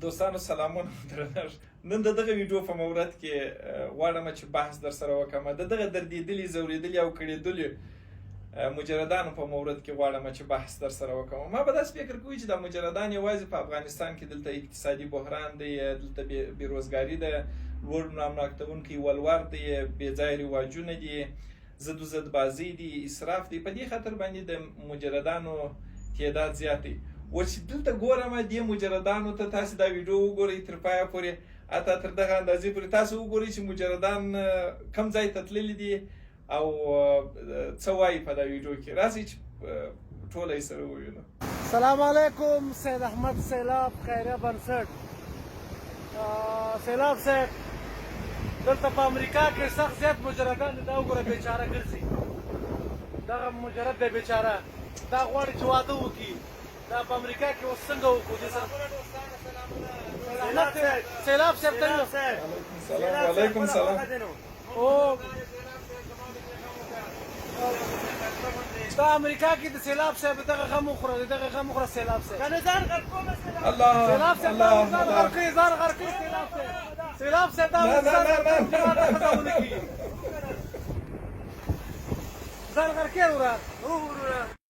دوستانو سلامونه درنښت. نن د دغه ویډیو په مورد کې غواړم چې بحث در سره وکړم د دغه دردېدلي ځورېدلي او کړېدلي مجردانو په مورد کې غواړم چې بحث در سره وکړم. ما به داسې فکر کوي چې دا مجردان یوازې په افغانستان کې دلته اقتصادي بحران دی، دلته بېروزګاري ده، لوړ نامناک کوونکی ولور دی، بېځایه رواجونه دي، ضد و ضد بازي دي، اسراف دی. په دې خاطر باندې د مجردانو تعداد زیات دی. و چې دلته ګورم دې مجردانو ته تاسې دا ویډیو وګورئ تر پایه پورې، حتی تر دغه اندازې پورې تاسو وګورئ چې مجردان کوم ځای ته تللي دي او څه وایي په دا ویډیو کې. راځئ چې ټوله یې سره ووینو. السلام علیکم. سید احمد سیلاب خیریه بنسټ. سیلاب صاحب دلته په امریکا کې سخت زیات مجردان دي. دا وګوره بیچاره ګرځي، دغه مجرد دی بیچاره، دا غواړي چې واده وکړي. دا په امریکا کې اوس څنګه وکړو دې سره؟ سیلاب صاحب ته وعلیکم سلام. دا امریکا کې د سیلاب صاحب دغه غم وخوره، دغه غم وخوره سیلاب صاحب. الله سیلاب صاحب ځان غر کړي، ځان غر کړي سیلاب صاحب. سیلاب صاحب دا ځان غر کړي وروره.